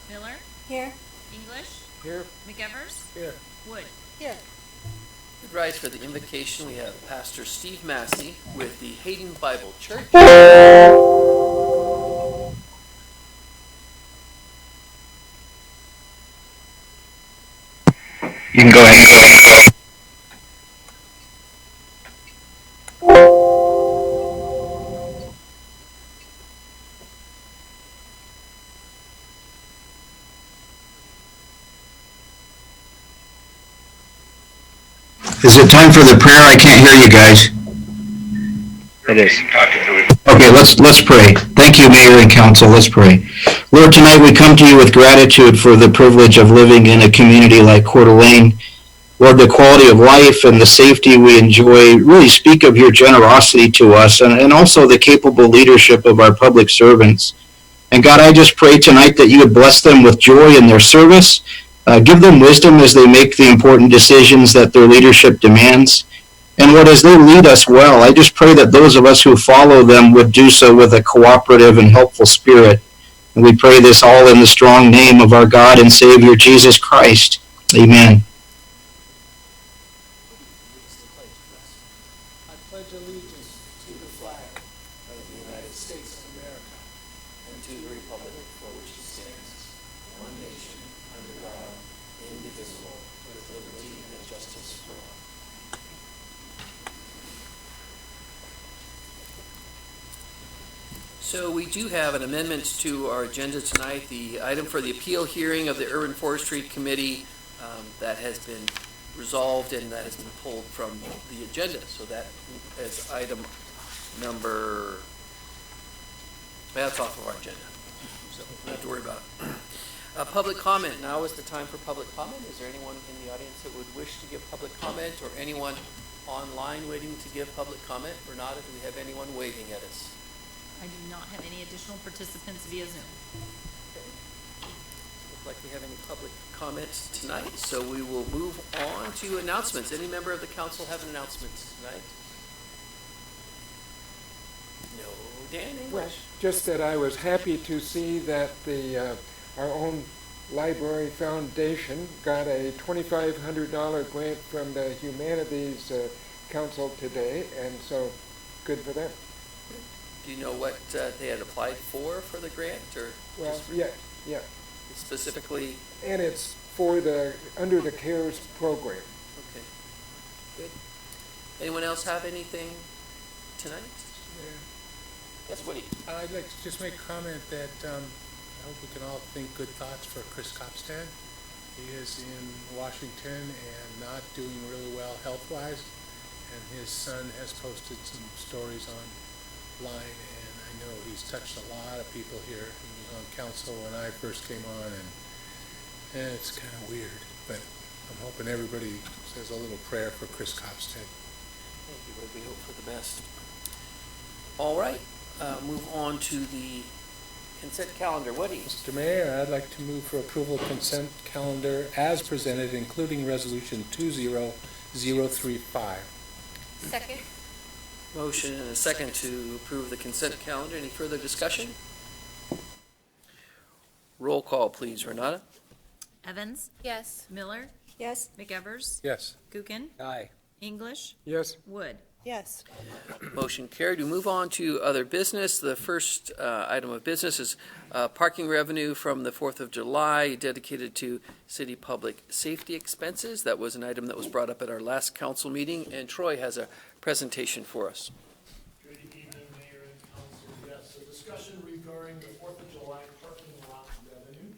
Miller? Here. English? Here. McEvers? Here. Wood? Here. Good rise for the invocation. We have Pastor Steve Massey with the Hayden Bible Church. You can go ahead. Is it time for the prayer? I can't hear you guys. It is. Okay, let's pray. Thank you, Mayor and Council. Let's pray. Lord, tonight we come to you with gratitude for the privilege of living in a community like Coeur d'Alene. Lord, the quality of life and the safety we enjoy really speak of your generosity to us and also the capable leadership of our public servants. And God, I just pray tonight that you would bless them with joy in their service. Give them wisdom as they make the important decisions that their leadership demands. And Lord, as they lead us well, I just pray that those of us who follow them would do so with a cooperative and helpful spirit. And we pray this all in the strong name of our God and Savior, Jesus Christ. Amen. I pledge allegiance to the flag of the United States of America And to the republic for which it stands, one nation, under God, indivisible, with liberty and justice for all. So we do have an amendment to our agenda tonight, the item for the appeal hearing of the Urban Forestry Committee that has been resolved and that has been pulled from the agenda. So that is item number, that's off of our agenda. So we don't have to worry about it. Public comment. Now is the time for public comment. Is there anyone in the audience that would wish to give public comment, or anyone online waiting to give public comment? Renata, do we have anyone waving at us? I do not have any additional participants via Zoom. Look like we have any public comments tonight, so we will move on to announcements. Any member of the council have an announcement tonight? No. Dan English? Well, just that I was happy to see that our own library foundation got a $2,500 grant from the Humanities Council today, and so good for them. Do you know what they had applied for the grant, or Well, yeah. specifically? And it's for under the CARES program. Okay, good. Anyone else have anything tonight? Yes, Woody. I'd like to just make a comment that I hope we can all think good thoughts for Chris Kopstad. He is in Washington and not doing really well health-wise, and his son has posted some stories online, and I know he's touched a lot of people here. He was on council when I first came on, and it's kind of weird, but I'm hoping everybody says a little prayer for Chris Kopstad. Thank you, Woody. We hope for the best. All right. Move on to the consent calendar. Woody? Mr. Mayor, I'd like to move for approval consent calendar as presented, including resolution 20035. Second. Motion and a second to approve the consent calendar. Any further discussion? Roll call, please. Renata? Evans? Yes. Miller? Yes. McEvers? Yes. Gookin? Aye. English? Yes. Wood? Yes. Motion carried. We move on to other business. The first item of business is parking revenue from the 4th of July dedicated to city public safety expenses. That was an item that was brought up at our last council meeting, and Troy has a presentation for us. Good evening, Mayor and Council. Yes, a discussion regarding the 4th of July parking lot revenue.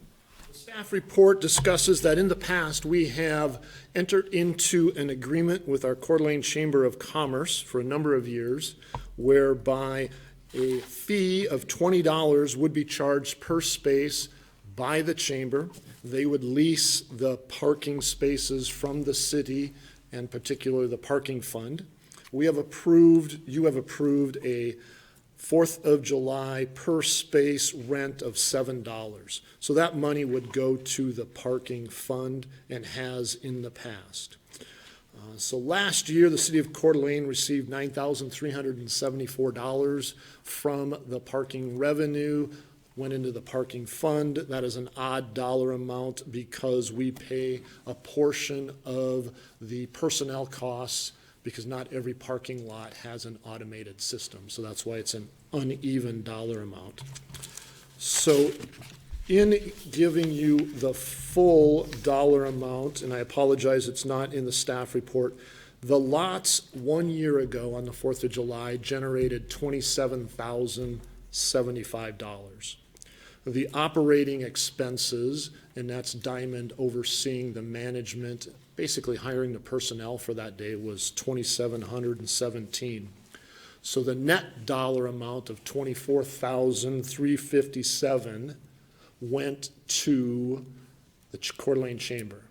The staff report discusses that in the past we have entered into an agreement with our Coeur d'Alene Chamber of Commerce for a number of years, whereby a fee of $20 would be charged per space by the chamber. They would lease the parking spaces from the city, and particularly the parking fund. You have approved a 4th of July per space rent of $7. So that money would go to the parking fund and has in the past. So last year, the city of Coeur d'Alene received $9,374 from the parking revenue. went into the parking fund. That is an odd dollar amount because we pay a portion of the personnel costs because not every parking lot has an automated system. So that's why it's an uneven dollar amount. So in giving you the full dollar amount, and I apologize it's not in the staff report, the lots 1 year ago on the 4th of July generated $27,075. The operating expenses, and that's Diamond overseeing the management, basically hiring the personnel for that day, was $2,717. So the net dollar amount of $24,357 went to the Coeur d'Alene Chamber.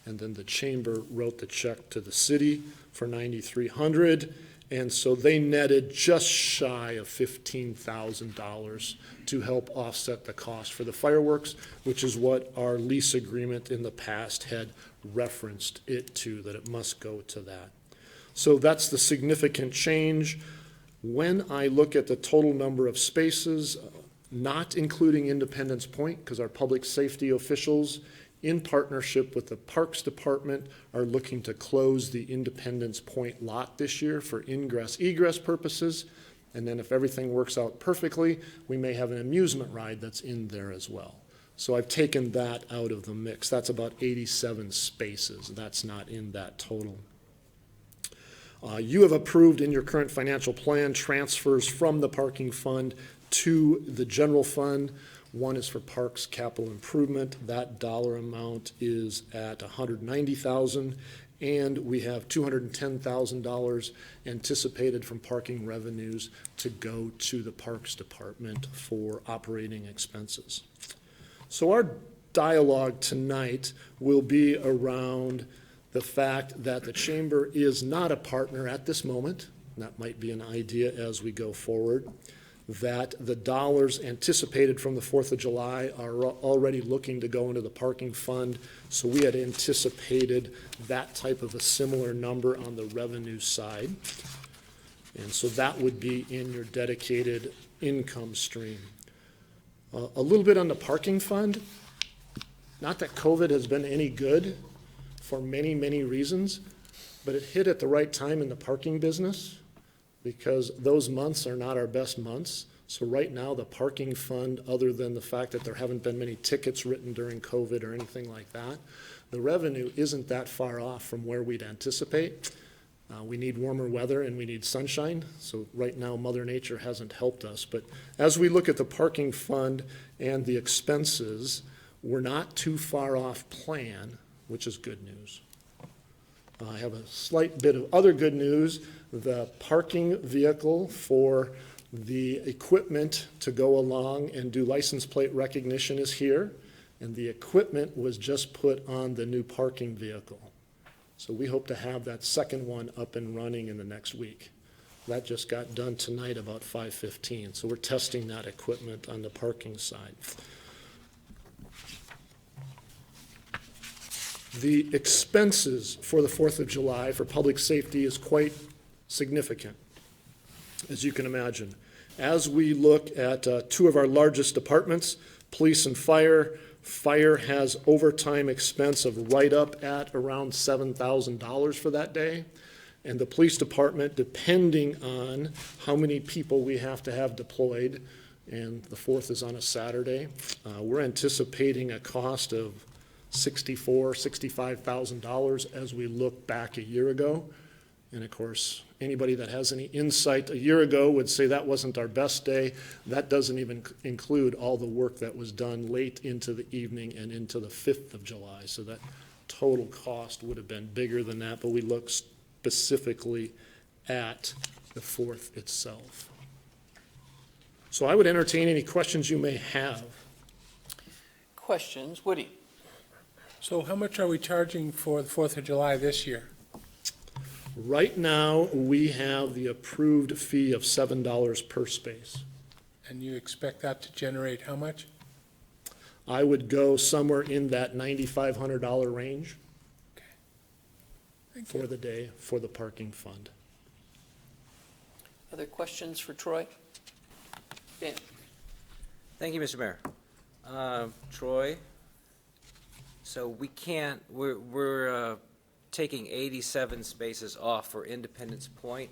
And then the chamber wrote the check to the city for $9,300. And so they netted just shy of $15,000 to help offset the cost for the fireworks, which is what our lease agreement in the past had referenced it to, that it must go to that. So that's the significant change. When I look at the total number of spaces, not including Independence Point, because our public safety officials in partnership with the Parks Department are looking to close the Independence Point lot this year for ingress, egress purposes. And then if everything works out perfectly, we may have an amusement ride that's in there as well. So I've taken that out of the mix. That's about 87 spaces. That's not in that total. You have approved in your current financial plan transfers from the parking fund to the general fund. One is for parks capital improvement. That dollar amount is at $190,000, and we have $210,000 anticipated from parking revenues to go to the Parks Department for operating expenses. So our dialogue tonight will be around the fact that the chamber is not a partner at this moment. That might be an idea as we go forward. That the dollars anticipated from the 4th of July are already looking to go into the parking fund. So we had anticipated that type of a similar number on the revenue side. And so that would be in your dedicated income stream. A little bit on the parking fund. Not that COVID has been any good for many, many reasons, but it hit at the right time in the parking business, because those months are not our best months. So right now, the parking fund, other than the fact that there haven't been many tickets written during COVID or anything like that, the revenue isn't that far off from where we'd anticipate. We need warmer weather and we need sunshine. So right now, Mother Nature hasn't helped us. But as we look at the parking fund and the expenses, we're not too far off plan, which is good news. I have a slight bit of other good news. The parking vehicle for the equipment to go along and do license plate recognition is here, and the equipment was just put on the new parking vehicle. So we hope to have that second one up and running in the next week. That just got done tonight about 5:15, so we're testing that equipment on the parking side. The expenses for the 4th of July for public safety is quite significant, as you can imagine. As we look at two of our largest departments, police and fire, fire has overtime expense of right up at around $7,000 for that day. And the police department, depending on how many people we have to have deployed, and the 4th is on a Saturday, we're anticipating a cost of $64,000, $65,000 as we look back a year ago. And of course, anybody that has any insight a year ago would say that wasn't our best day. That doesn't even include all the work that was done late into the evening and into the 5th of July. So that total cost would have been bigger than that, but we look specifically at the 4th itself. So I would entertain any questions you may have. Questions? Woody? So how much are we charging for the 4th of July this year? Right now, we have the approved fee of $7 per space. And you expect that to generate how much? I would go somewhere in that $9,500 range for the day for the parking fund. Other questions for Troy? Dan? Thank you, Mr. Mayor. Troy, so we can't, we're taking 87 spaces off for Independence Point.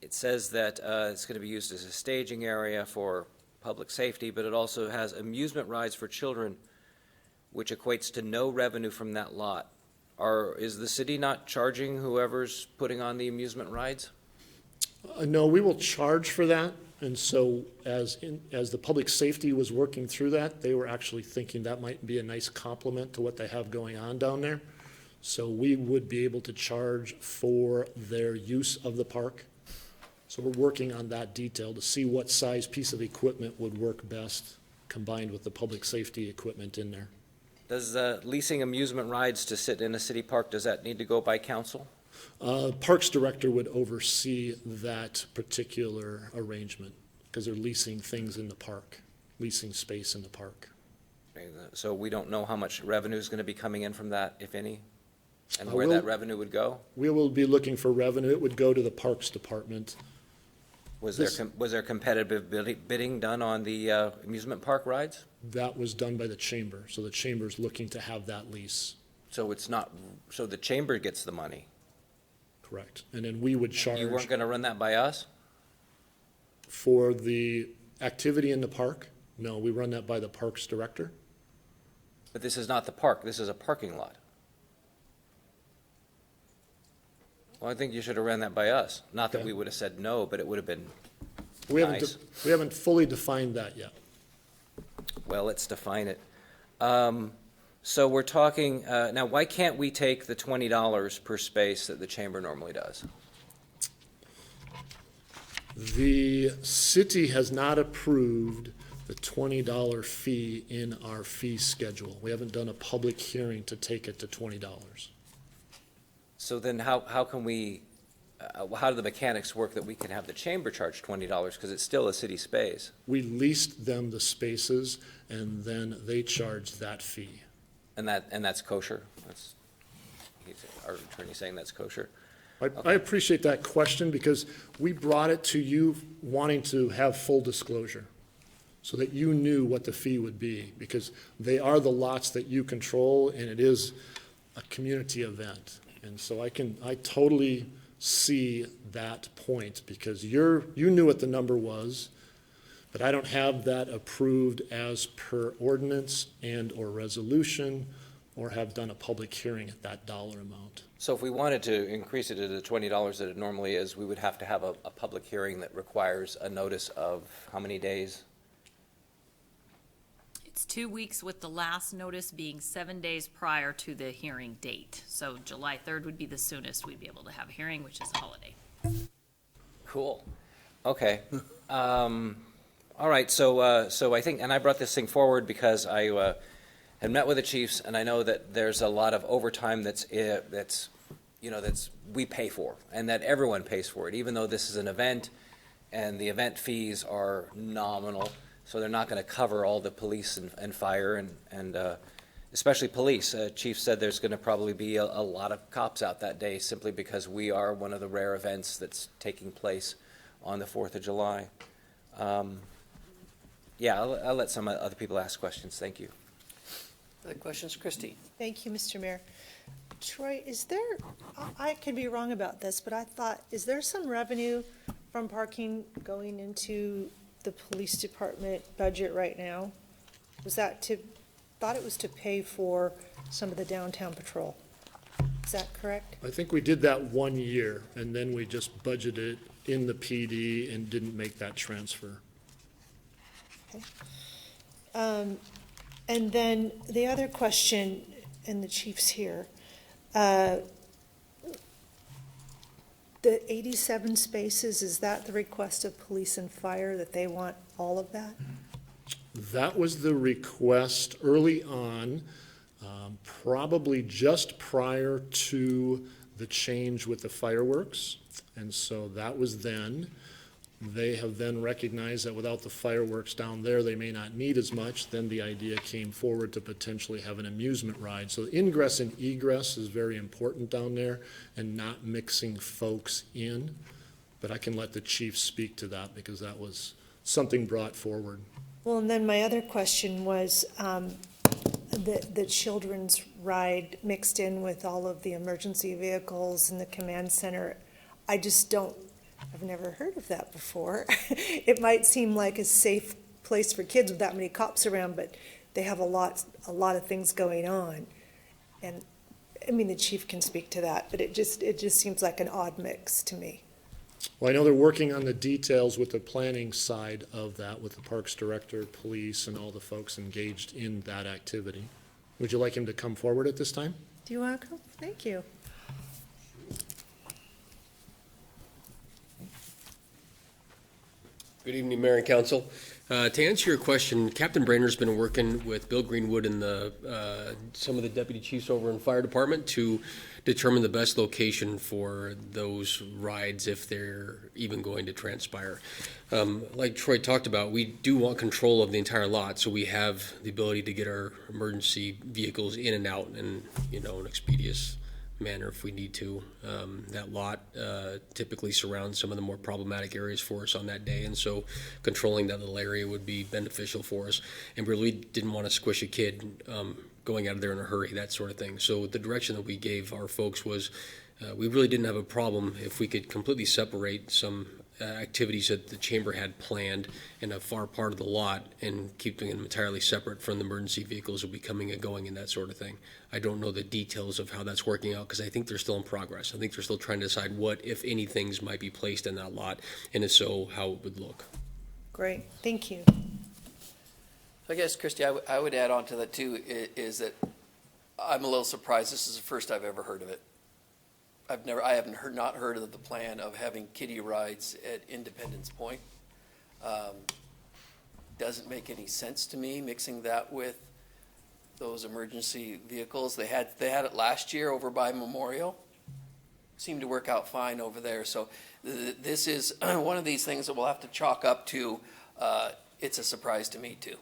It says that it's going to be used as a staging area for public safety, but it also has amusement rides for children, which equates to no revenue from that lot. Is the city not charging whoever's putting on the amusement rides? No, we will charge for that. And so as the public safety was working through that, they were actually thinking that might be a nice complement to what they have going on down there. So we would be able to charge for their use of the park. So we're working on that detail to see what size piece of equipment would work best combined with the public safety equipment in there. Does leasing amusement rides to sit in a city park, does that need to go by council? Parks director would oversee that particular arrangement because they're leasing things in the park, leasing space in the park. So we don't know how much revenue is going to be coming in from that, if any, and Uh, where we'll- that revenue would go? We will be looking for revenue. It would go to the Parks Department. Was This- there competitive bidding done on the amusement park rides? That was done by the chamber, so the chamber's looking to have that lease, So it's not, so the chamber gets the money. correct? And then we would You weren't charge going to run that by us? for the activity in the park. No, we run that by the Parks Director. But this is not the park, this is a parking lot. Well, I think you should have ran that by us. Not that Okay. we would have said no, but it would have been, We haven't, Nice. we haven't fully defined that yet. well, let's define it. So we're talking, now why can't we take the $20 per space that the chamber normally does? The city has not approved the $20 fee in our fee schedule. We haven't done a public hearing to take it to $20. So then how can we, how do the mechanics work that we can have the chamber charge $20 because it's still a city space? We leased them the spaces, and then they charge that fee. And that's kosher? That's, our attorney saying that's kosher? I appreciate that question because we brought it to you wanting to have full disclosure so that you knew what the fee would be, because they are the lots that you control, and it is a community event. And so I totally see that point, because you knew what the number was, but I don't have that approved as per ordinance and or resolution, or have done a public hearing at that dollar amount. So if we wanted to increase it to the $20 that it normally is, we would have to have a public hearing that requires a notice of how many days? It's 2 weeks with the last notice being 7 days prior to the hearing date. So July 3rd would be the soonest we'd be able to have a hearing, which is a holiday. Cool. Okay. All right, so I think, and I brought this thing forward because I had met with the chiefs, and I know that there's a lot of overtime that's we pay for, and that everyone pays for it, even though this is an event, and the event fees are nominal, so they're not going to cover all the police and fire, and especially police. Chief said there's going to probably be a lot of cops out that day, simply because we are one of the rare events that's taking place on the 4th of July. Yeah, I'll let some other people ask questions. Thank you. Other questions, Christie? Thank you, Mr. Mayor. Troy, is there, I could be wrong about this, but I thought, is there some revenue from parking going into the police department budget right now? Was that thought it was to pay for some of the downtown patrol. Is that correct? I think we did that 1 year, and then we just budgeted in the PD and didn't make that transfer. Okay. And then the other question, and the chief's here, the 87 spaces, is that the request of police and fire, that they want all of that? That was the request early on, probably just prior to the change with the fireworks. And so that was then. They have then recognized that without the fireworks down there, they may not need as much. Then the idea came forward to potentially have an amusement ride. So ingress and egress is very important down there, and not mixing folks in. But I can let the chief speak to that, because that was something brought forward. Well, and then my other question was, the children's ride mixed in with all of the emergency vehicles and the command center. I've never heard of that before. It might seem like a safe place for kids with that many cops around, but they have a lot of things going on. And, I mean, the chief can speak to that, but it just seems like an odd mix to me. Well, I know they're working on the details with the planning side of that, with the parks director, police, and all the folks engaged in that activity. Would you like him to come forward at this time? Do you want to come? Thank you. Good evening, Mayor and Council. To answer your question, Captain Brainer's been working with Bill Greenwood and some of the deputy chiefs over in fire department to determine the best location for those rides if they're even going to transpire. Like Troy talked about, we do want control of the entire lot, so we have the ability to get our emergency vehicles in and out in, an expeditious manner if we need to. That lot typically surrounds some of the more problematic areas for us on that day, and so controlling that little area would be beneficial for us. And we really didn't want to squish a kid going out of there in a hurry, that sort of thing. So the direction that we gave our folks was we really didn't have a problem if we could completely separate some activities that the chamber had planned in a far part of the lot and keeping them entirely separate from the emergency vehicles will be coming and going and that sort of thing. I don't know the details of how that's working out because I think they're still in progress. I think they're still trying to decide what, if any, things might be placed in that lot, and if so, how it would look. Great, thank you. I guess, Christie, I would add on to that too, is that I'm a little surprised. This is the first I've ever heard of it. I haven't heard of the plan of having kiddie rides at Independence Point. Doesn't make any sense to me, mixing that with those emergency vehicles. They had it last year over by Memorial. Seemed to work out fine over there. So this is one of these things that we'll have to chalk up to, it's a surprise to me too.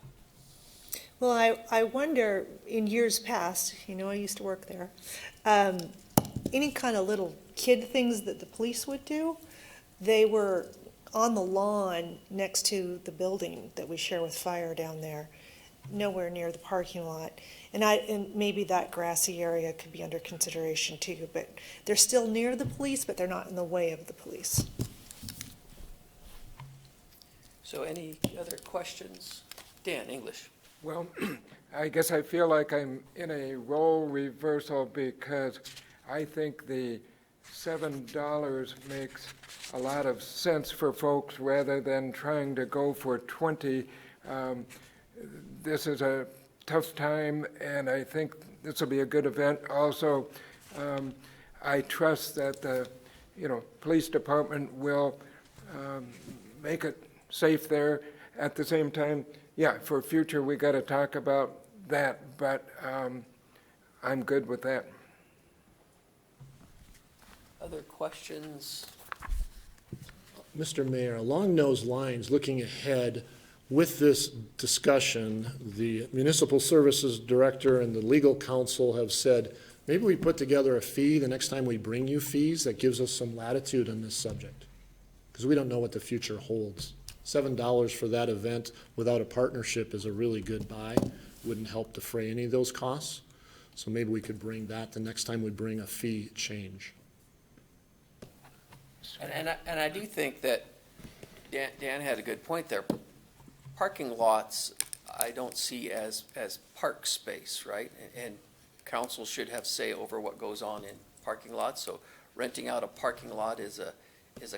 Well, I wonder, in years past, I used to work there, any kind of little kid things that the police would do, they were on the lawn next to the building that we share with fire down there, nowhere near the parking lot. And maybe that grassy area could be under consideration too, but they're still near the police, but they're not in the way of the police. So any other questions? Dan, English. Well, I guess I feel like I'm in a role reversal because I think the $7 makes a lot of sense for folks rather than trying to go for 20. This is a tough time, and I think this will be a good event. Also, I trust that the police department will make it safe there. At the same time, yeah, for future we got to talk about that, but I'm good with that. Other questions? Mr. Mayor, along those lines, looking ahead with this discussion, the Municipal Services Director and the Legal Counsel have said, maybe we put together a fee the next time we bring you fees that gives us some latitude on this subject, because we don't know what the future holds. $7 for that event without a partnership is a really good buy. Wouldn't help defray any of those costs. So maybe we could bring that the next time we bring a fee change. And I do think that Dan had a good point there. Parking lots, I don't see as park space, right? And council should have say over what goes on in parking lots. So renting out a parking lot is a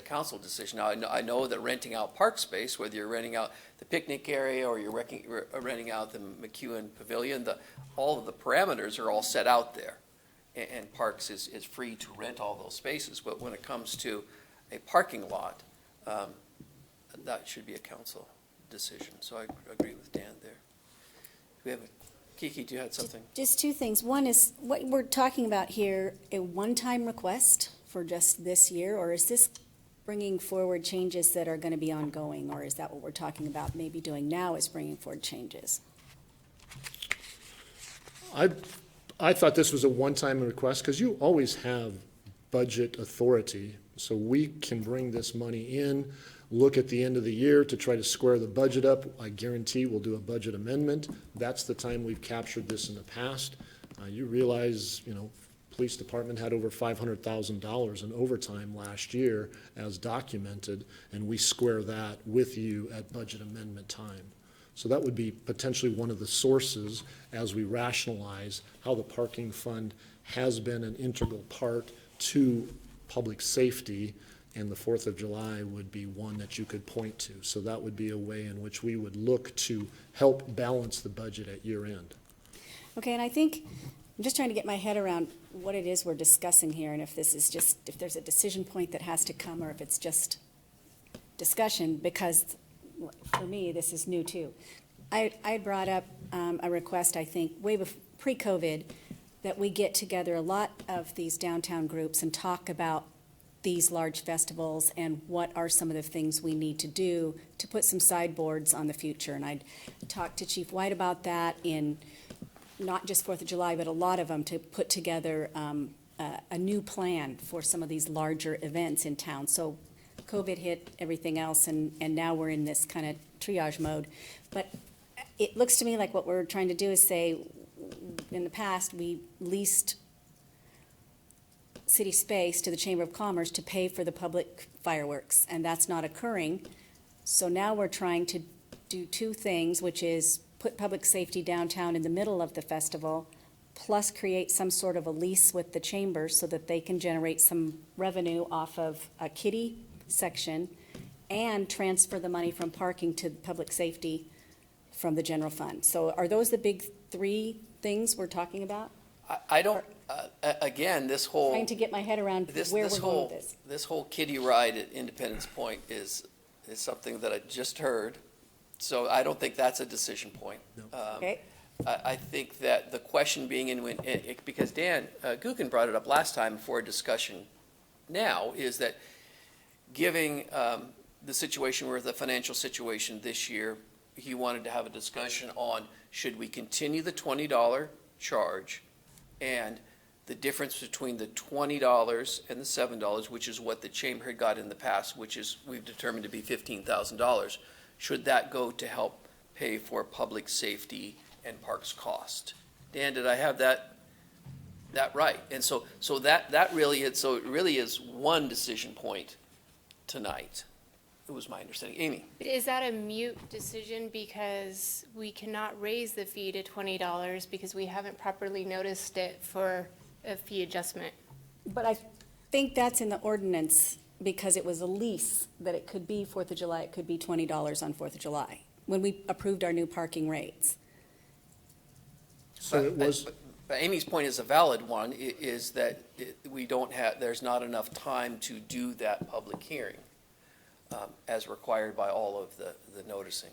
council decision. Now, I know that renting out park space, whether you're renting out the picnic area or you're renting out the McEwen Pavilion, all of the parameters are all set out there. And Parks is free to rent all those spaces. But when it comes to a parking lot, that should be a council decision. So I agree with Dan there. We have Kiki, do you have something? Just two things. One is what we're talking about here, a one-time request for just this year, or is this bringing forward changes that are going to be ongoing, or is that what we're talking about maybe doing now is bringing forward changes? I thought this was a one-time request because you always have budget authority, so we can bring this money in look at the end of the year to try to square the budget up. I guarantee we'll do a budget amendment. That's the time we've captured this in the past. You realize, police department had over $500,000 in overtime last year as documented, and we square that with you at budget amendment time. So that would be potentially one of the sources as we rationalize how the parking fund has been an integral part to public safety, and the 4th of July would be one that you could point to. So that would be a way in which we would look to help balance the budget at year end. Okay, and I think, I'm just trying to get my head around what it is we're discussing here, and if this is just, if there's a decision point that has to come, or if it's just discussion, because for me, this is new too. I brought up a request, I think, way pre-COVID, that we get together a lot of these downtown groups and talk about these large festivals and what are some of the things we need to do to put some sideboards on the future. And I'd talked to Chief White about that in not just 4th of July, but a lot of them, to put together a new plan for some of these larger events in town. So COVID hit everything else, and now we're in this kind of triage mode. But it looks to me like what we're trying to do is say, in the past, we leased city space to the Chamber of Commerce to pay for the public fireworks, and that's not occurring. So now we're trying to do two things, which is put public safety downtown in the middle of the festival, plus create some sort of a lease with the chamber so that they can generate some revenue off of a kiddie section, and transfer the money from parking to public safety from the general fund. So are those the big three things we're talking about? I don't, again, this whole. Trying to get my head around where we're going with this. This whole kiddie ride at Independence Point is something that I just heard. So I don't think that's a decision point. No. Okay. I think that the question being because Dan Gookin brought it up last time for a discussion now, is that giving the situation where the financial situation this year, he wanted to have a discussion on, should we continue the $20 charge, and the difference between the $20 and the $7, which is what the chamber had got in the past, which is we've determined to be $15,000, should that go to help pay for public safety and parks cost? Dan, did I have that right? And so that really is, so it really is one decision point tonight. It was my understanding. Amy? Is that a mute decision because we cannot raise the fee to $20 because we haven't properly noticed it for a fee adjustment? But I think that's in the ordinance because it was a lease, that it could be 4th of July, it could be $20 on 4th of July, when we approved our new parking rates. So it was. But Amy's point is a valid one, is that we don't have, there's not enough time to do that public hearing as required by all of the noticing.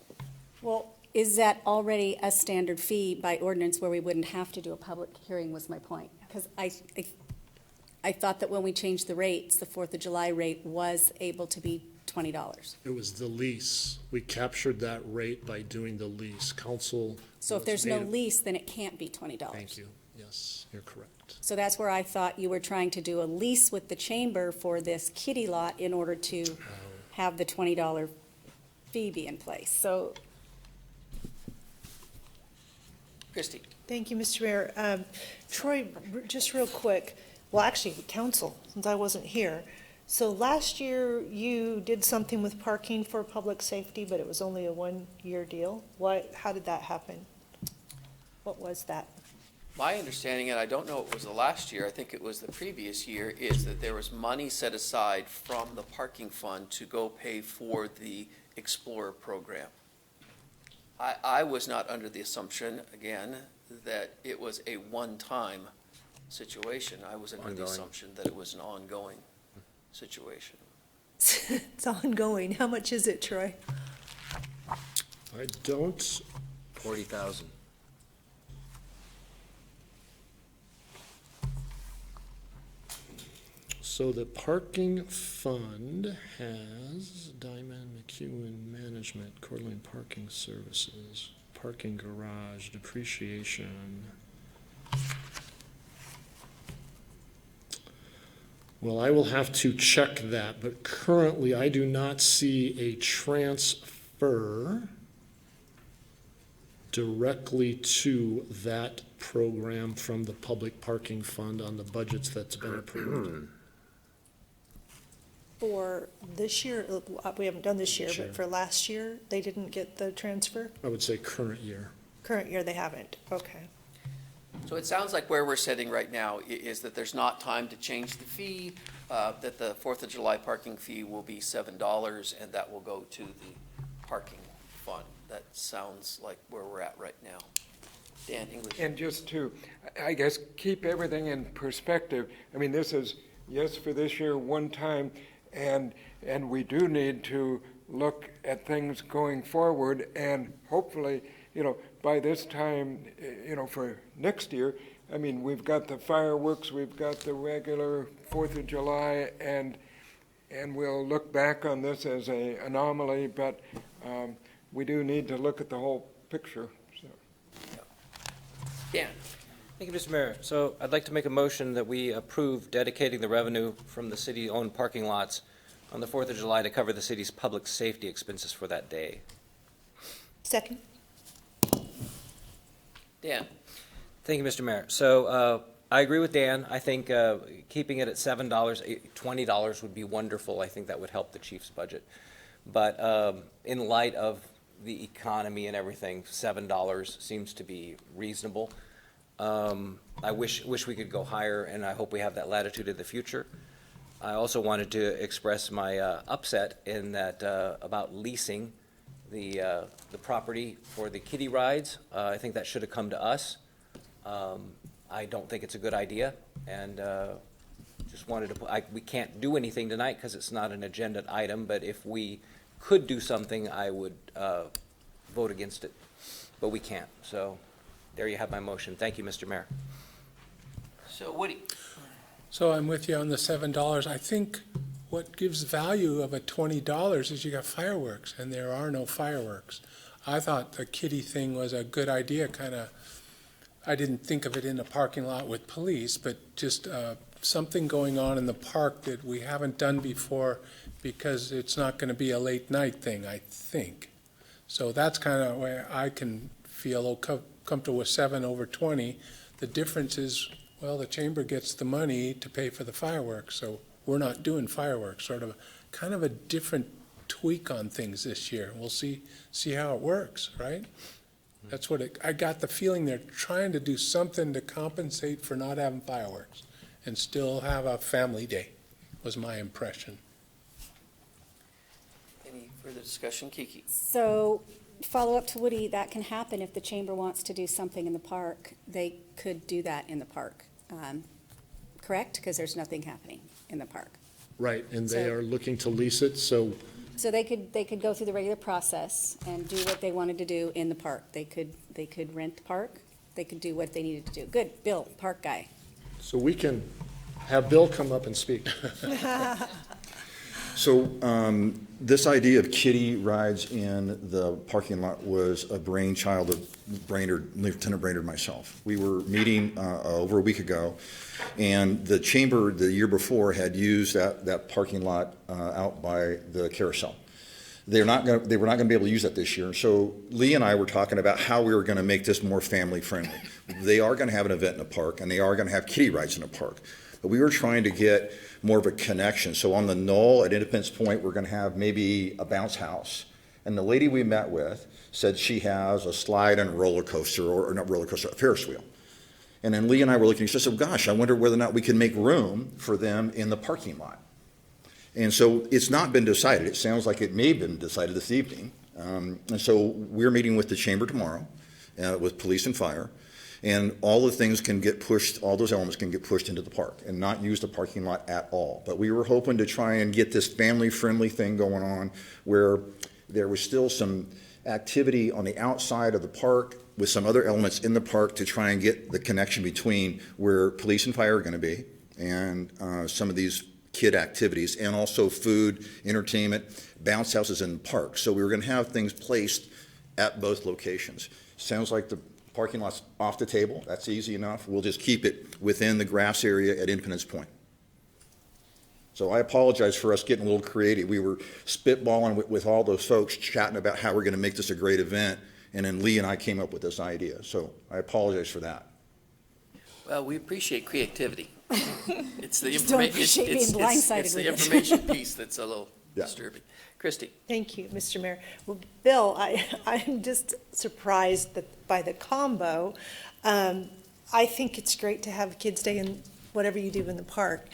Well, is that already a standard fee by ordinance where we wouldn't have to do a public hearing, was my point? Because I thought that when we changed the rates, the 4th of July rate was able to be $20. It was the lease. We captured that rate by doing the lease. Council. So if there's no lease, then it can't be $20. Thank you. Yes, you're correct. So that's where I thought you were trying to do a lease with the chamber for this kiddie lot in order to have the $20 fee be in place. So. Christie? Thank you, Mr. Mayor. Troy, just real quick, well, actually, council, since I wasn't here. So last year, you did something with parking for public safety, but it was only a one-year deal. How did that happen? What was that? My understanding, and I don't know if it was the last year, I think it was the previous year, is that there was money set aside from the parking fund to go pay for the Explorer program. I was not under the assumption, again, that it was a one-time situation. I was under the assumption that it was an ongoing situation. It's ongoing. How much is it, Troy? I don't. 40,000. So the parking fund has Diamond McEwen Management, Coeur d'Alene Parking Services, parking garage, depreciation. Well, I will have to check that, but currently I do not see a transfer directly to that program from the public parking fund on the budgets that's been approved. For this year, we haven't done this year, Sure. but for last year, they didn't get the transfer? I would say current year. Current year, they haven't, okay. So it sounds like where we're sitting right now is that there's not time to change the fee, that the 4th of July parking fee will be $7, and that will go to the parking fund. That sounds like where we're at right now. Dan, English. And just to, I guess, keep everything in perspective, I mean, this is, yes, for this year, one time, and we do need to look at things going forward, and hopefully, by this time, for next year, I mean, we've got the fireworks, we've got the regular 4th of July, and we'll look back on this as an anomaly, but we do need to look at the whole picture. So. Dan? Thank you, Mr. Mayor. So I'd like to make a motion that we approve dedicating the revenue from the city-owned parking lots on the 4th of July to cover the city's public safety expenses for that day. Second? Dan? Thank you, Mr. Mayor. So I agree with Dan. I think keeping it at $7, $20 would be wonderful. I think that would help the chief's budget. But in light of the economy and everything, $7 seems to be reasonable. I wish we could go higher, and I hope we have that latitude in the future. I also wanted to express my upset in that about leasing the property for the kiddie rides. I think that should have come to us. I don't think it's a good idea, and just wanted to. We can't do anything tonight because it's not an agenda item. But if we could do something, I would vote against it. But we can't. So there you have my motion. Thank you, Mr. Mayor. So Woody? So I'm with you on the $7. I think what gives value of a $20 is you got fireworks, and there are no fireworks. I thought the kiddie thing was a good idea, kind of. I didn't think of it in a parking lot with police, but just something going on in the park that we haven't done before, because it's not going to be a late night thing, I think. So that's kind of where I can feel comfortable with 7 over 20. The difference is, well, the chamber gets the money to pay for the fireworks, so we're not doing fireworks. Sort of kind of a different tweak on things this year. We'll see how it works, right? That's what I got the feeling they're trying to do something to compensate for not having fireworks and still have a family day, was my impression. Any further discussion? Kiki? So, follow up to Woody, that can happen if the chamber wants to do something in the park. They could do that in the park, correct? Because there's nothing happening in the park. Right, and they So- are looking to lease it, so So they could go through the regular process and do what they wanted to do in the park. They could rent the park. They could do what they needed to do. Good, Bill, park guy. we can have Bill come up and speak. So this idea of kiddie rides in the parking lot was a brainchild of Brainerd, Lieutenant Brainerd, myself. We were meeting over a week ago, and the chamber the year before had used that parking lot out by the carousel. They were not going to be able to use that this year. So Lee and I were talking about how we were going to make this more family friendly. They are going to have an event in the park, and they are going to have kiddie rides in the park. But we were trying to get more of a connection. So on the knoll at Independence Point, we're going to have maybe a bounce house. And the lady we met with said she has a slide and roller coaster, or not roller coaster, a Ferris wheel. And then Lee and I were looking, she said, gosh, I wonder whether or not we can make room for them in the parking lot. And so it's not been decided. It sounds like it may have been decided this evening. And so we're meeting with the chamber tomorrow with police and fire. And all the things can get pushed, all those elements can get pushed into the park and not use the parking lot at all. But we were hoping to try and get this family-friendly thing going on where there was still some activity on the outside of the park with some other elements in the park to try and get the connection between where police and fire are going to be and some of these kid activities, and also food, entertainment, bounce houses in the park. So we were going to have things placed at both locations. Sounds like the parking lot's off the table. That's easy enough. We'll just keep it within the grass area at Independence Point. So I apologize for us getting a little creative. We were spitballing with all those folks, chatting about how we're going to make this a great event, and then Lee and I came up with this idea. So I apologize for that. Well, we appreciate creativity. It's the Just don't information. appreciate being blindsided It's the with it. information piece that's a little Yeah. disturbing. Christie? Thank you, Mr. Mayor. Well, Bill, I'm just surprised by the combo. I think it's great to have Kids Day and whatever you do in the park.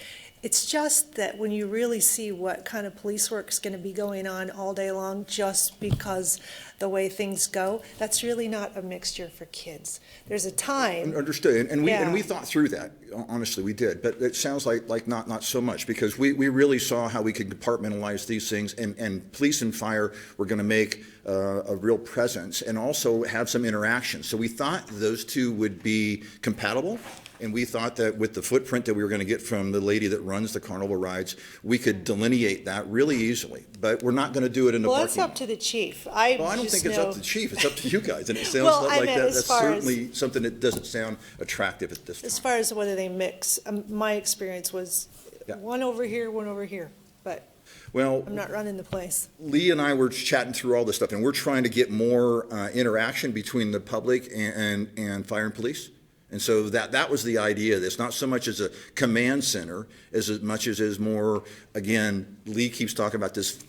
It's just that when you really see what kind of police work is going to be going on all day long, just because the way things go, that's really not a mixture for kids. There's a time. Understood, and we Yeah. thought through that. Honestly, we did, but it sounds like not so much, because we really saw how we could compartmentalize these things, and police and fire were going to make a real presence and also have some interaction. So we thought those two would be compatible. And we thought that with the footprint that we were going to get from the lady that runs the carnival rides, we could delineate that really easily. But we're not going to do it in the Well, parking that's lot. up to the chief. Well, I don't think it's up to the chief. It's up to you guys. And it sounds Well, I like meant as that's far as- certainly something that doesn't sound attractive at this As time. far as whether they mix, my experience was Yeah. one over here, but Well, I'm not running the place. Lee and I were chatting through all this stuff, and we're trying to get more interaction between the public and fire and police. And so that was the idea of this, not so much as a command center, as much as more, again, Lee keeps talking about this,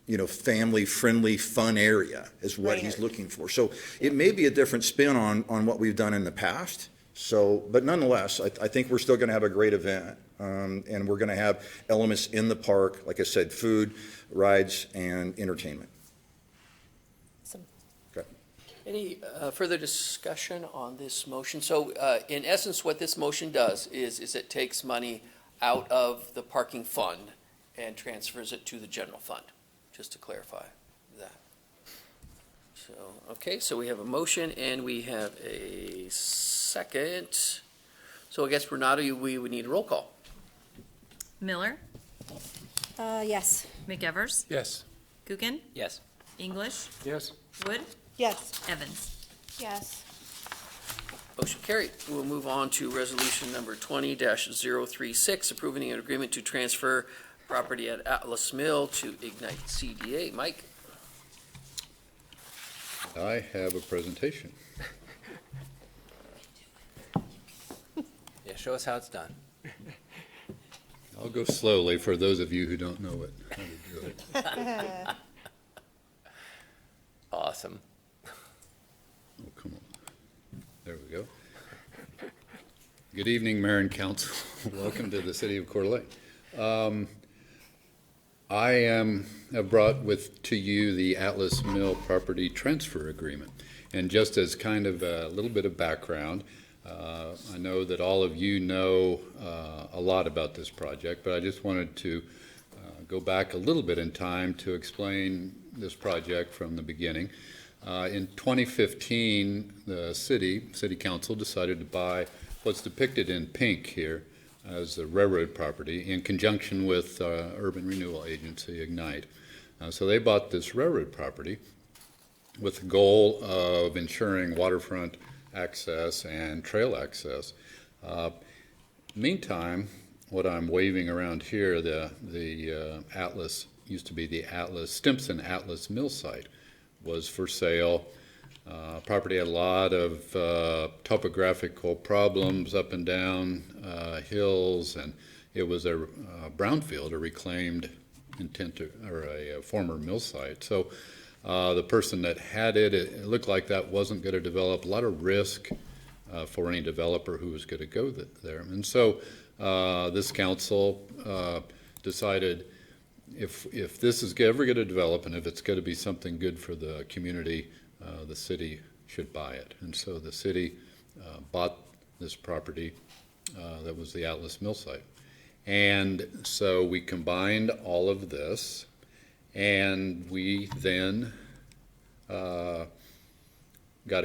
family-friendly, fun area is what he's looking for. So it may be a different spin on what we've done in the past. So, but nonetheless, I think we're still going to have a great event, and we're going to have elements in the park, like I said, food, rides, and entertainment. Awesome. Okay. Any further discussion on this motion? So in essence, what this motion does is it takes money out of the parking fund and transfers it to the general fund, just to clarify that. So, okay, so we have a motion and we have a second. So I guess, Renata, we would need a roll call. Miller, Yes. McEvers, Yes. Gookin, Yes. English, Yes. Wood, Yes. Evans. Yes. Motion carried. We'll move on to resolution number 20-036, approving an agreement to transfer property at Atlas Mill to Ignite CDA. Mike? I have a presentation. Yeah, show us how it's done. I'll go slowly for those of you who don't know how to do it. Awesome. Oh, come on. There we go. Good evening, Mayor and Council. Welcome to the city of Coeur d'Alene. I have brought to you the Atlas Mill property transfer agreement. And just as kind of a little bit of background, I know that all of you know a lot about this project, but I just wanted to go back a little bit in time to explain this project from the beginning. In 2015, the city council decided to buy what's depicted in pink here as the railroad property in conjunction with Urban Renewal Agency, Ignite. So they bought this railroad property with the goal of ensuring waterfront access and trail access. Meantime, what I'm waving around here, the Atlas, used to be the Stimson Atlas Mill site, was for sale. Property had a lot of topographical problems up and down hills, and it was a brownfield, a reclaimed a former mill site. So the person that had it looked like that wasn't going to develop. A lot of risk for any developer who was going to go there. And so this council decided if this is ever going to develop and if it's going to be something good for the community, the city should buy it. And so the city bought this property that was the Atlas Mill site. And so we combined all of this, and we then got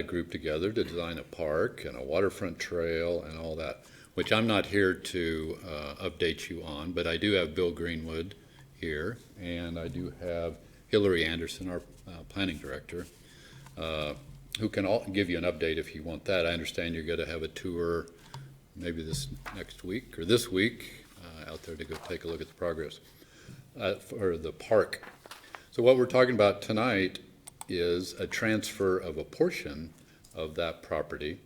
a group together to design a park and a waterfront trail and all that, which I'm not here to update you on, but I do have Bill Greenwood here, and I do have Hillary Anderson, our planning director, who can give you an update if you want that. I understand you're going to have a tour maybe this next week or this week out there to go take a look at the progress for the park. So what we're talking about tonight is a transfer of a portion of that property.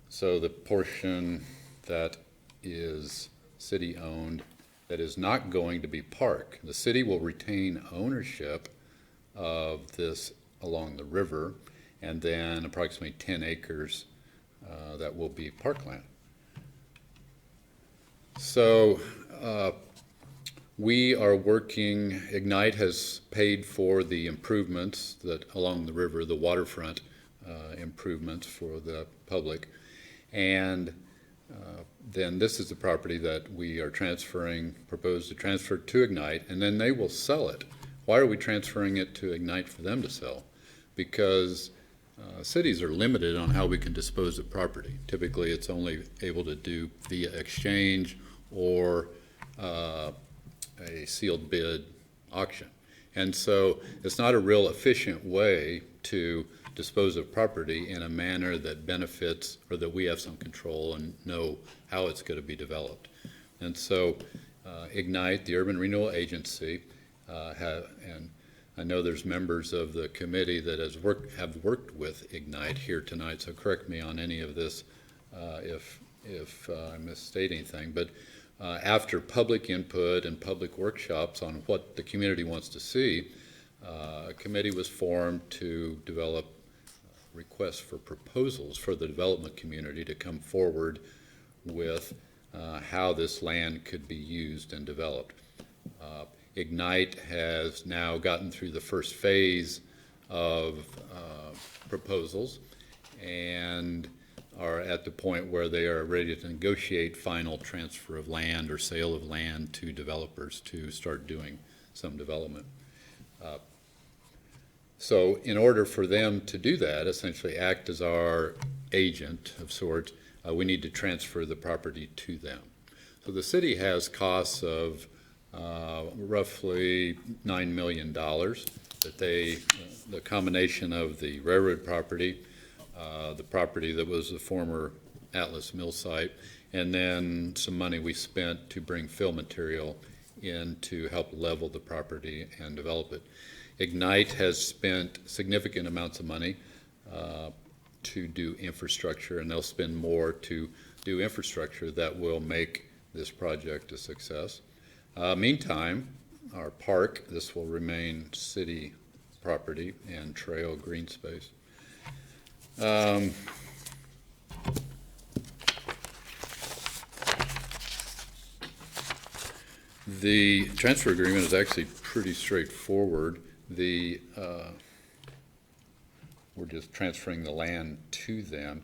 So the portion that is city-owned, that is not going to be park. The city will retain ownership of this along the river, and then approximately 10 acres that will be parkland. So we are working, Ignite has paid for the improvements that along the river, the waterfront improvements for the public, and then this is the property that we are propose to transfer to Ignite, and then they will sell it. Why are we transferring it to Ignite for them to sell? Because cities are limited on how we can dispose of property. Typically, it's only able to do via exchange or a sealed bid auction. And so it's not a real efficient way to dispose of property in a manner that benefits, or that we have some control and know how it's going to be developed. And so Ignite, the Urban Renewal Agency, and I know there's members of the committee that have worked with Ignite here tonight, so correct me on any of this if I misstate anything. But after public input and public workshops on what the community wants to see, a committee was formed to develop requests for proposals for the development community to come forward with how this land could be used and developed. Ignite has now gotten through the first phase of proposals and are at the point where they are ready to negotiate final transfer of land or sale of land to developers to start doing some development. So in order for them to do that, essentially act as our agent of sorts, we need to transfer the property to them. So the city has costs of roughly $9 million that the combination of the railroad property, the property that was the former Atlas Mill site, and then some money we spent to bring fill material in to help level the property and develop it. Ignite has spent significant amounts of money to do infrastructure, and they'll spend more to do infrastructure that will make this project a success. Meantime, our park, this will remain city property and trail green space. The transfer agreement is actually pretty straightforward. We're just transferring the land to them.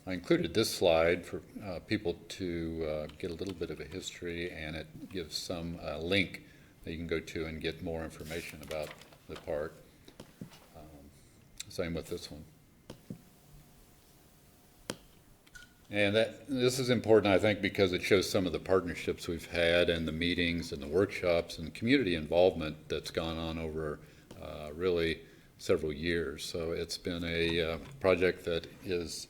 I included this slide for people to get a little bit of a history, and it gives some link that you can go to and get more information about the park. Same with this one. And this is important, I think, because it shows some of the partnerships we've had and the meetings and the workshops and community involvement that's gone on over really several years. So it's been a project that is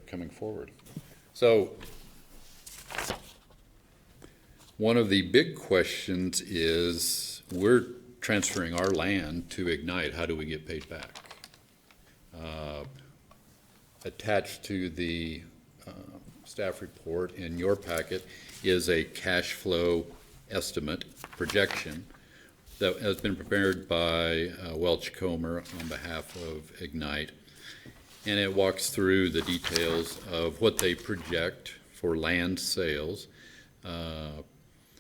coming forward. So one of the big questions is, we're transferring our land to Ignite. How do we get paid back? Attached to the staff report in your packet is a cash flow estimate projection that has been prepared by Welch Comer on behalf of Ignite. And it walks through the details of what they project for land sales.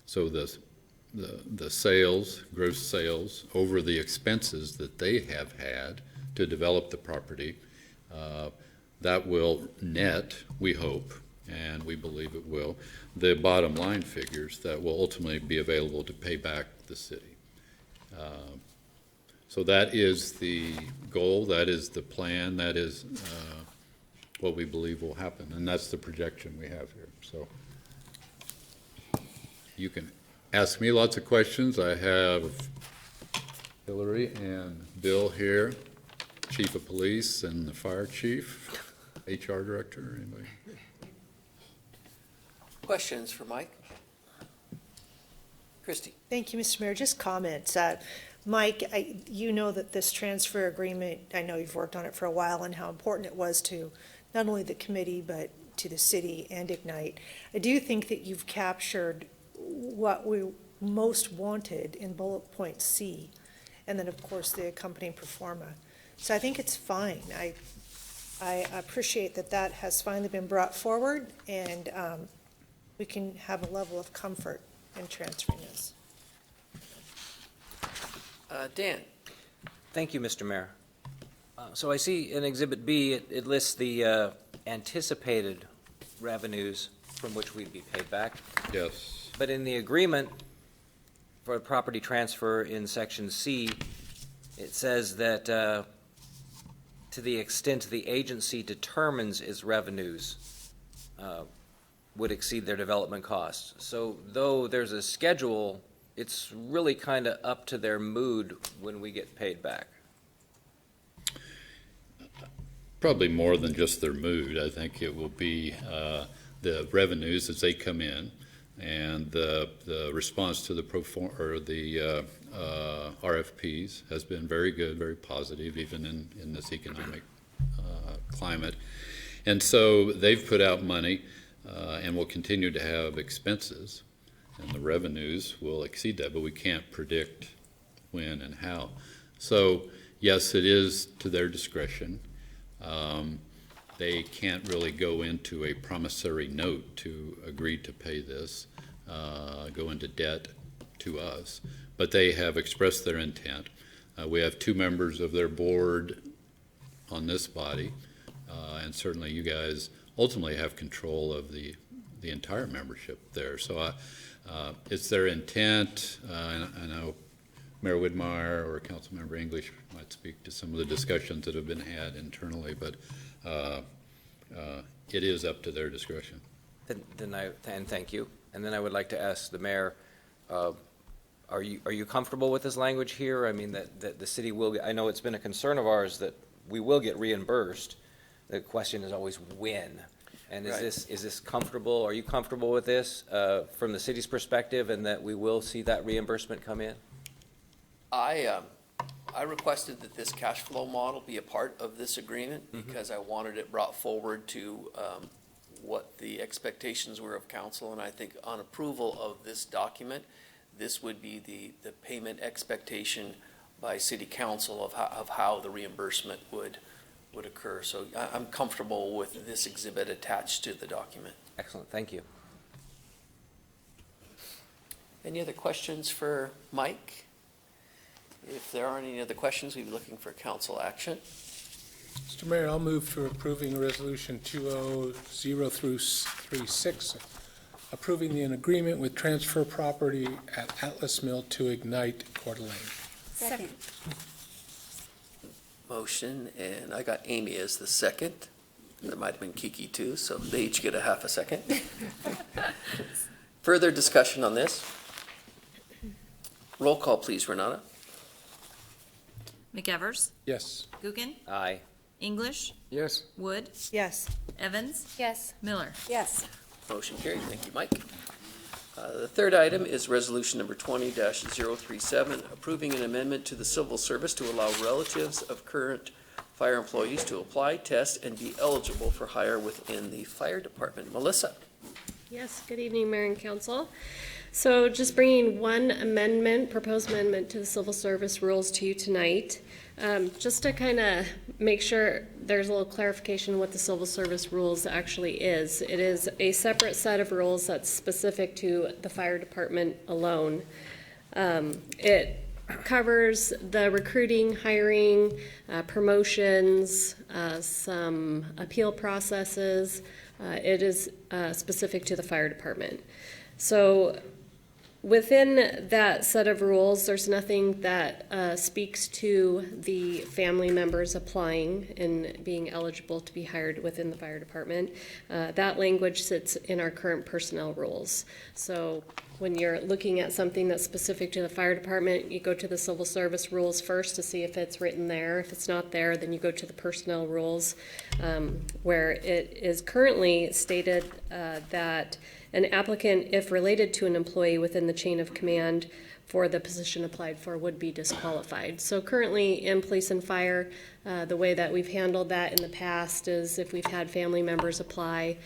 So the sales, gross sales, over the expenses that they have had to develop the property, that will net, we hope, and we believe it will, the bottom line figures that will ultimately be available to pay back the city. So that is the goal, that is the plan, that is what we believe will happen, and that's the projection we have here. So you can ask me lots of questions. I have Hillary and Bill here, Chief of Police and the Fire Chief. HR director, anybody? Questions for Mike? Christie? Thank you, Mr. Mayor. Just comments. Mike, you know that this transfer agreement, I know you've worked on it for a while, and how important it was to not only the committee, but to the city and Ignite. I do think that you've captured what we most wanted in bullet point C, and then, of course, the accompanying pro forma. So I think it's fine. I appreciate that that has finally been brought forward, and we can have a level of comfort in transferring this. Dan? Thank you, Mr. Mayor. So I see in Exhibit B, it lists the anticipated revenues from which we'd be paid back. Yes. But in the agreement for property transfer in Section C, it says that to the extent the agency determines its revenues would exceed their development costs. So though there's a schedule, it's really kind of up to their mood when we get paid back. Probably more than just their mood. I think it will be the revenues as they come in, and the response to the the RFPs has been very good, very positive, even in this economic climate. And so they've put out money and will continue to have expenses, and the revenues will exceed that, but we can't predict when and how. So yes, it is to their discretion. They can't really go into a promissory note to agree to pay this, go into debt to us, but they have expressed their intent. We have 2 members of their board on this body, and certainly you guys ultimately have control of the entire membership there. So it's their intent. I know Mayor Widmeyer or Councilmember English might speak to some of the discussions that have been had internally, but it is up to their discretion. And thank you. And then I would like to ask the mayor, are you comfortable with this language here? I mean, that the city will, I know it's been a concern of ours that we will get reimbursed. The question is always when. And is this comfortable? Are you comfortable with this from the city's perspective, and that we will see that reimbursement come in? I requested that this cash flow model be a part of this agreement because I wanted it brought forward to what the expectations were of council, and I think on approval of this document, this would be the payment expectation by city council of how the reimbursement would occur. So I'm comfortable with this exhibit attached to the document. Excellent, thank you. Any other questions for Mike? If there aren't any other questions, we'd be looking for council action. Mr. Mayor, I'll move for approving Resolution 20-36, approving an agreement with transfer property at Atlas Mill to Ignite Coeur d'Alene. Second. Motion, and I got Amy as the second. There might have been Kiki too, so they each get a half a second. Further discussion on this? Roll call, please, Renata. McEvers, Yes. Gookin, Aye. English, Yes. Wood, Yes. Evans, Yes. Miller. Yes. Motion carried. Thank you, Mike. The third item is resolution number 20-037, approving an amendment to the civil service to allow relatives of current fire employees to apply, test, and be eligible for hire within the fire department. Melissa? Yes, good evening, Mayor and Council. So just bringing one amendment, proposed amendment to the civil service rules to you tonight. Just to kind of make sure there's a little clarification what the civil service rules actually is. It is a separate set of rules that's specific to the fire department alone. It covers the recruiting, hiring, promotions, some appeal processes. It is specific to the fire department. So within that set of rules, there's nothing that speaks to the family members applying and being eligible to be hired within the fire department. That language sits in our current personnel rules. So when you're looking at something that's specific to the fire department, you go to the civil service rules first to see if it's written there. If it's not there, then you go to the personnel rules, where it is currently stated that an applicant, if related to an employee within the chain of command for the position applied for, would be disqualified. So currently in police and fire, the way that we've handled that in the past is if we've had family members apply,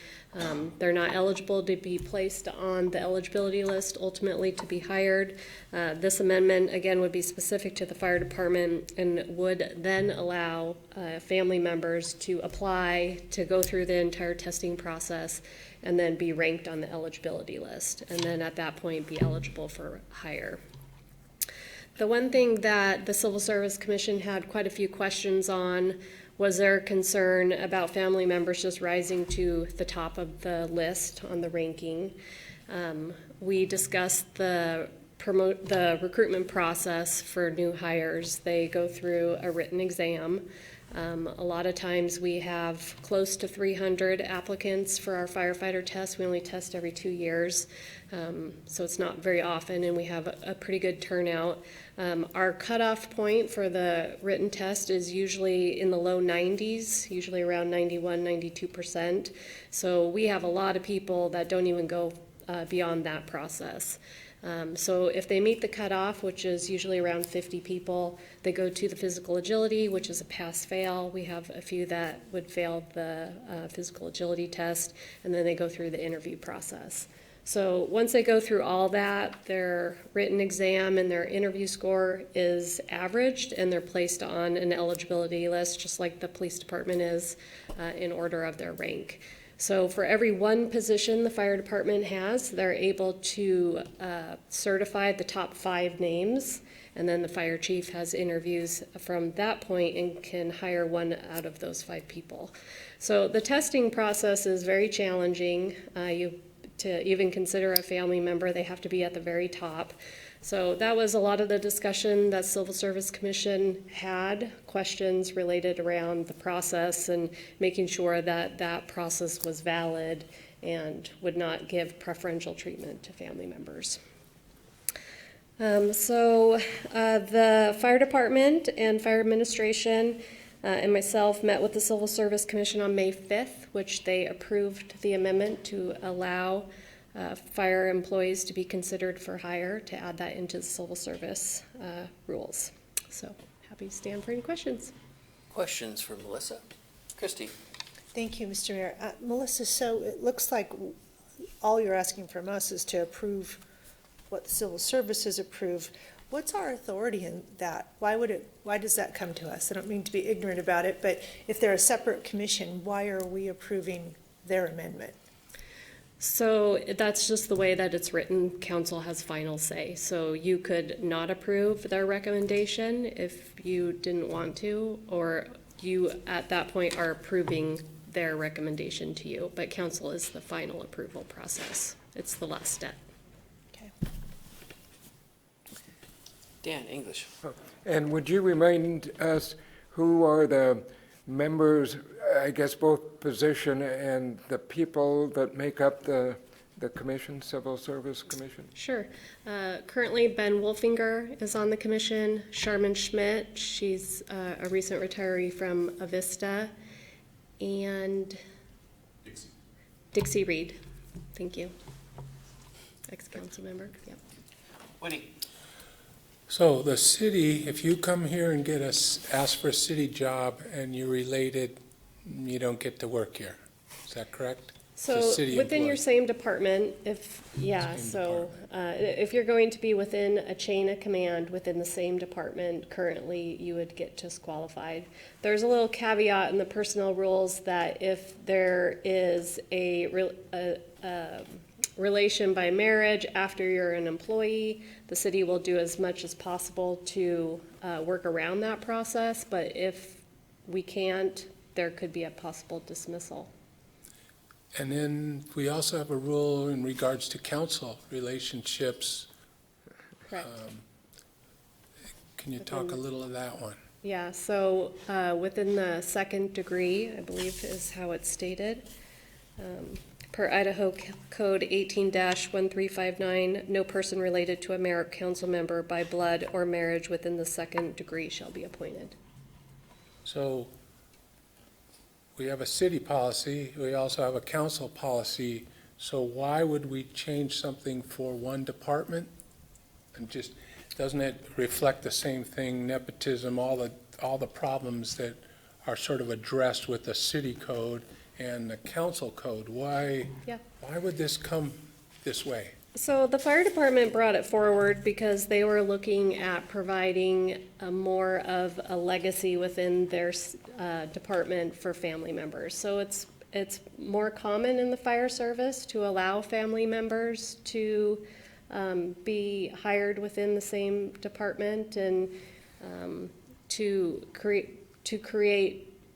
they're not eligible to be placed on the eligibility list ultimately to be hired. This amendment, again, would be specific to the fire department and would then allow family members to apply, to go through the entire testing process, and then be ranked on the eligibility list, and then at that point be eligible for hire. The one thing that the Civil Service Commission had quite a few questions on was their concern about family members just rising to the top of the list on the ranking. We discussed the recruitment process for new hires. They go through a written exam. A lot of times we have close to 300 applicants for our firefighter test. We only test every 2 years, so it's not very often, and we have a pretty good turnout. Our cutoff point for the written test is usually in the low 90s, usually around 91, 92%. So we have a lot of people that don't even go beyond that process. So if they meet the cutoff, which is usually around 50 people, they go to the physical agility, which is a pass-fail. We have a few that would fail the physical agility test, and then they go through the interview process. So once they go through all that, their written exam and their interview score is averaged, and they're placed on an eligibility list, just like the police department is, in order of their rank. So for every one position the fire department has, they're able to certify the top 5 names, and then the fire chief has interviews from that point and can hire one out of those 5 people. So the testing process is very challenging. To even consider a family member, they have to be at the very top. So that was a lot of the discussion that Civil Service Commission had, questions related around the process and making sure that that process was valid and would not give preferential treatment to family members. The fire department and fire administration and myself met with the Civil Service Commission on May 5th, which they approved the amendment to allow fire employees to be considered for hire, to add that into the civil service rules. So happy to stand for any questions. Questions for Melissa? Christy? Thank you, Mr. Mayor. Melissa, so it looks like all you're asking from us is to approve what the civil service has approved. What's our authority in that? Why does that come to us? I don't mean to be ignorant about it, but if they're a separate commission, why are we approving their amendment? So that's just the way that it's written. Council has final say. So you could not approve their recommendation if you didn't want to, or you at that point are approving their recommendation to you. But council is the final approval process. It's the last step. Okay. Dan, English. And would you remind us who are the members, I guess both position and the people that make up the commission, Civil Service Commission? Sure. Currently, Ben Wolfinger is on the commission. Charmin Schmidt, she's a recent retiree from Avista. And Dixie Reed. Thank you. Ex-council member. Yep. Winnie? So the city, if you come here and ask for a city job and you're related, you don't get to work here. Is that correct? So within your same department, if you're going to be within a chain of command within the same department, currently you would get disqualified. There's a little caveat in the personnel rules that if there is a relation by marriage after you're an employee, the city will do as much as possible to work around that process, but if we can't, there could be a possible dismissal. And then we also have a rule in regards to council relationships. Correct. Can you talk a little of that one? Yeah, so within the second degree, I believe is how it's stated. per Idaho Code 18-1359, no person related to a mayor or council member by blood or marriage within the second degree shall be appointed. So we have a city policy, we also have a council policy, so why would we change something for one department? And just, doesn't it reflect the same thing, nepotism, all the problems that are sort of addressed with the city code and the council code? Why would this come this way? So the fire department brought it forward because they were looking at providing more of a legacy within their department for family members. So it's more common in the fire service to allow family members to be hired within the same department and to create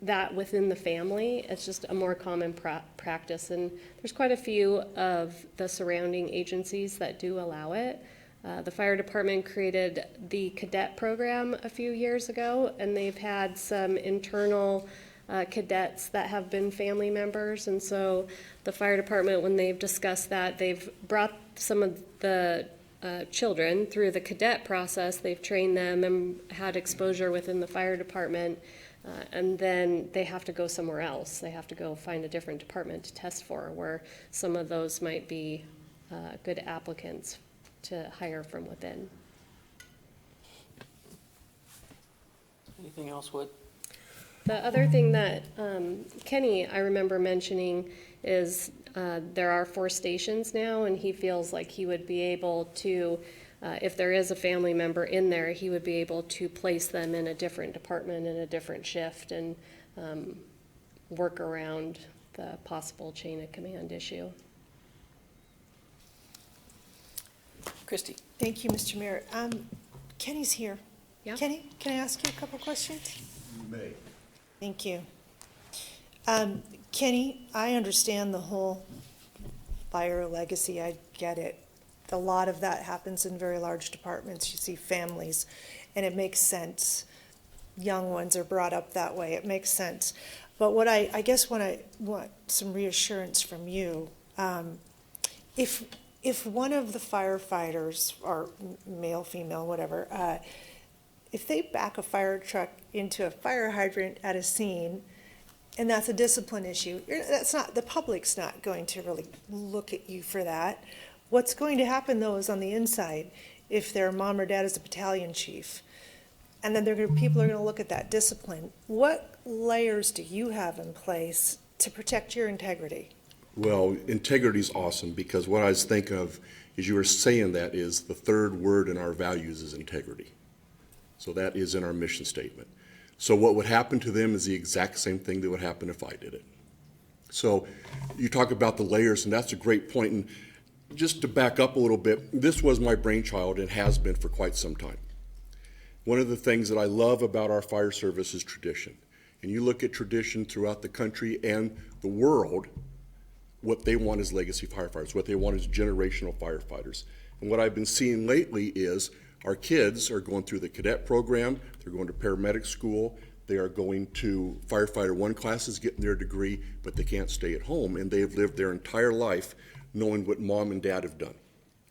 that within the family. It's just a more common practice, and there's quite a few of the surrounding agencies that do allow it. The fire department created the cadet program a few years ago, and they've had some internal cadets that have been family members, and so the fire department, when they've discussed that, they've brought some of the children through the cadet process. They've trained them and had exposure within the fire department. And then they have to go somewhere else. They have to go find a different department to test for, where some of those might be good applicants to hire from within. Anything else, Wood? The other thing that Kenny, I remember mentioning, is there are 4 stations now, and he feels like he would be able to, if there is a family member in there, he would be able to place them in a different department in a different shift and work around the possible chain of command issue. Christie. Thank you, Mr. Mayor. Kenny's here. Yeah. Kenny, can I ask you a couple questions? You may. Thank you. Kenny, I understand the whole fire legacy. I get it. A lot of that happens in very large departments. You see families, and it makes sense. Young ones are brought up that way. It makes sense. But what I guess when I want some reassurance from you, if one of the firefighters, or male, female, whatever, if they back a fire truck into a fire hydrant at a scene, and that's a discipline issue, the public's not going to really look at you for that. What's going to happen, though, is on the inside, if their mom or dad is a battalion chief, and then people are going to look at that discipline. What layers do you have in place to protect your integrity? Well, integrity is awesome, because what I was thinking of as you were saying that is the third word in our values is integrity. So that is in our mission statement. So what would happen to them is the exact same thing that would happen if I did it. So you talk about the layers, and that's a great point. And just to back up a little bit, this was my brainchild and has been for quite some time. One of the things that I love about our fire service is tradition. And you look at tradition throughout the country and the world, what they want is legacy firefighters. What they want is generational firefighters. And what I've been seeing lately is our kids are going through the cadet program, they're going to paramedic school, they are going to firefighter 1 classes, getting their degree, but they can't stay at home, and they have lived their entire life knowing what mom and dad have done.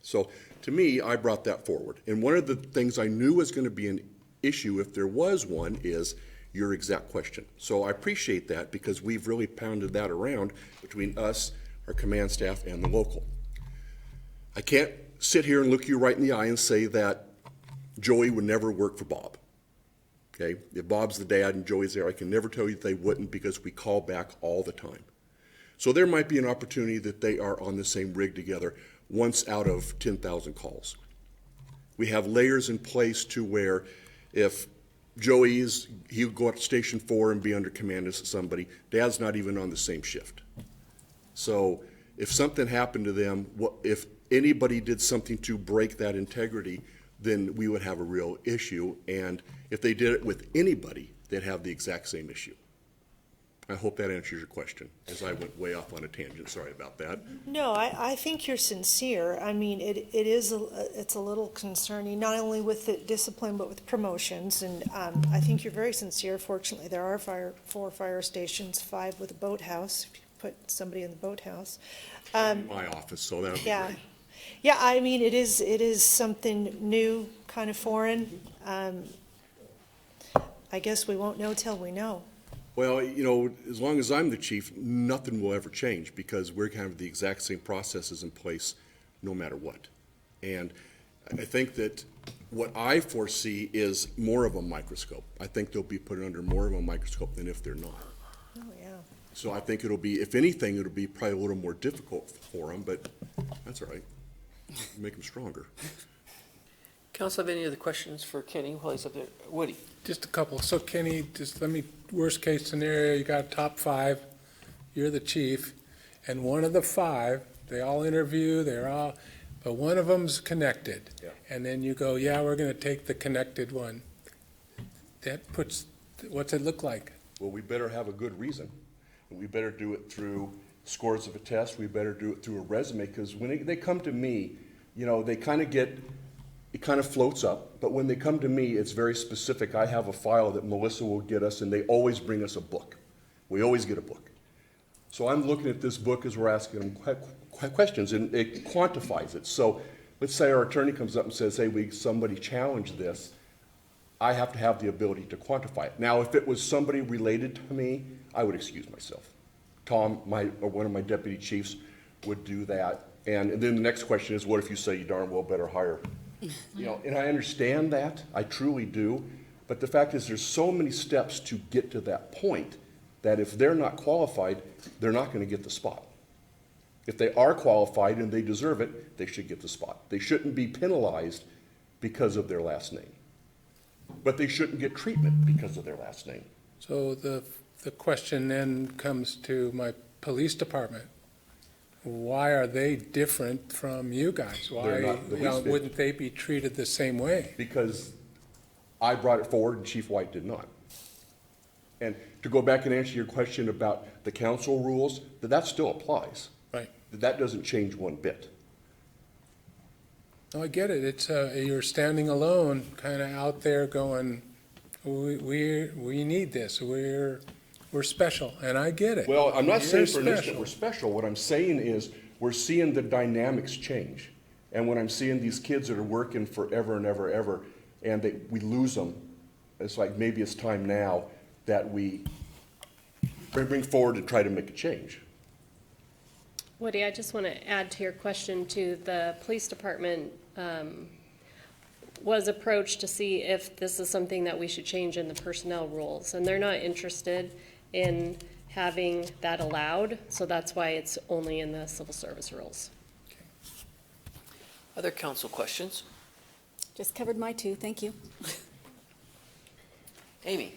So to me, I brought that forward. And one of the things I knew was going to be an issue if there was one is your exact question. So I appreciate that, because we've really pounded that around between us, our command staff, and the local. I can't sit here and look you right in the eye and say that Joey would never work for Bob. Okay? If Bob's the dad and Joey's there, I can never tell you they wouldn't, because we call back all the time. So there might be an opportunity that they are on the same rig together once out of 10,000 calls. We have layers in place to where if he'll go up to Station 4 and be under command of somebody, Dad's not even on the same shift. So if something happened to them, if anybody did something to break that integrity, then we would have a real issue. And if they did it with anybody, they'd have the exact same issue. I hope that answers your question, as I went way off on a tangent. Sorry about that. No, I think you're sincere. I mean, it's a little concerning, not only with the discipline, but with promotions. And I think you're very sincere. Fortunately, there are 4 fire stations, 5 with a boathouse. put somebody in the boathouse. In my office, so that'll be Yeah. great. Yeah, I mean, it is something new, kind of foreign. I guess we won't know till we know. Well, you know, as long as I'm the chief, nothing will ever change because we're kind of the exact same processes in place no matter what. And I think that what I foresee is more of a microscope. I think they'll be put under more of a microscope than if they're not. Oh, yeah. So I think it'll be, if anything, it'll be probably a little more difficult for them, but that's all right. Make them stronger. Council have any other questions for Kenny while he's up there? Woody? Just a couple. So Kenny, just let me, worst case scenario, you got top 5, you're the chief, and one of the 5, they all interview, but one of them's connected. Yeah. And then you go, yeah, we're gonna take the connected one. That puts, what's it look like? Well, we better have a good reason. We better do it through scores of a test. We better do it through a resume, because when they come to me, you know, they kind of get, it kind of floats up, but when they come to me, it's very specific. I have a file that Melissa will get us, and they always bring us a book. We always get a book. So I'm looking at this book as we're asking them questions, and it quantifies it. So let's say our attorney comes up and says, hey, somebody challenged this. I have to have the ability to quantify it. Now, if it was somebody related to me, I would excuse myself. Tom, or one of my deputy chiefs, would do that. And then the next question is, what if you say you darn well better hire? You know, and I understand that, I truly do, but the fact is there's so many steps to get to that point that if they're not qualified, they're not going to get the spot. If they are qualified and they deserve it, they should get the spot. They shouldn't be penalized because of their last name. But they shouldn't get treatment because of their last name. So the question then comes to my police department. Why are they different from you guys? They're not the least bit. Wouldn't they be treated the same way? Because I brought it forward and Chief White did not. And to go back and answer your question about the council rules, that still applies. Right. That doesn't change one bit. No, I get it. It's, you're standing alone, kind of out there going, we need this. We're special, and I get it. Well, I'm not saying for an You're instant we're special. What I'm saying is we're seeing the dynamics change. And when I'm seeing these kids that are working forever and ever, ever, and we lose them, it's like maybe it's time now that we bring forward and try to make a change. Woody, I just want to add to your question too. The police department was approached to see if this is something that we should change in the personnel rules, and they're not interested in having that allowed, so that's why it's only in the civil service rules. Other council questions? Just covered my 2, thank you. Amy?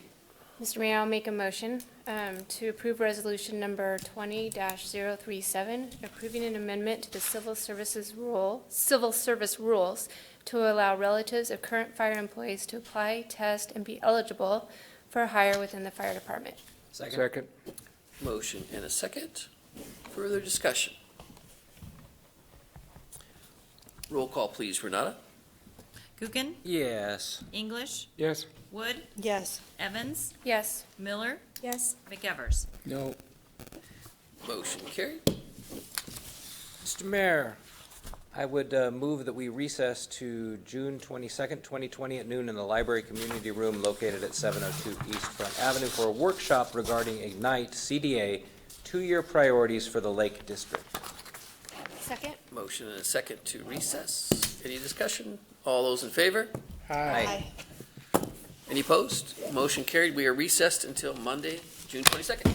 Mr. Mayor, I'll make a motion to approve resolution number 20-037, approving an amendment to the civil service rules to allow relatives of current fire employees to apply, test, and be eligible for hire within the fire department. Second. Motion and a second. Further discussion? Roll call, please, Renata. Gookin? Yes. English? Yes. Wood? Yes. Evans? Yes. Miller? Yes. McEvers? No, Motion carried. Mr. Mayor, I would move that we recess to June 22nd, 2020 at noon in the library community room located at 702 East Front Avenue for a workshop regarding Ignite CDA 2-year priorities for the Lake District. Second? Motion and a second to recess. Any discussion? All those in favor? Aye. Any opposed? Motion carried. We are recessed until Monday, June 22nd.